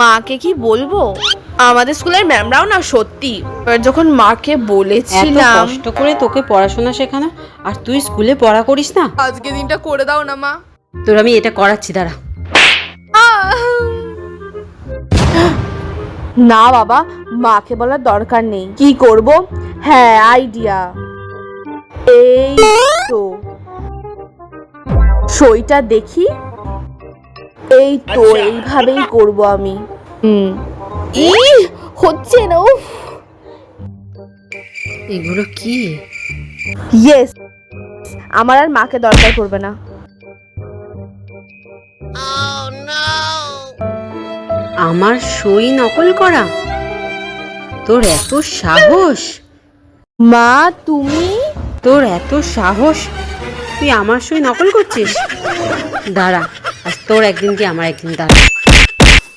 মাকে কি বলবো? আমাদের স্কুলের ম্যামরাও না সত্যি, যখন মাকে বলেছিলাম কষ্ট করে তোকে পড়াশোনা শেখানো, আর তুই স্কুলে পড়া করিস না। আজকে দিনটা করে দাও না মা। তোর আমি এটা করাচ্ছি, দাঁড়া। না বাবা, মাকে বলার দরকার নেই। কি করব? হ্যাঁ, আইডিয়া। এই তো সইটা দেখি। এই তো এইভাবেই করব আমি। হচ্ছে না। উফ, এগুলো কি? ইয়েস, আমার আর মাকে দরকার পড়বে না। আমার সই নকল করা? তোর এত সাহস? মা তুমি? তোর এত সাহস, তুই আমার সই নকল করছিস? দাঁড়া, আজ তোর একদিন কি আমার একদিন, দাঁড়া।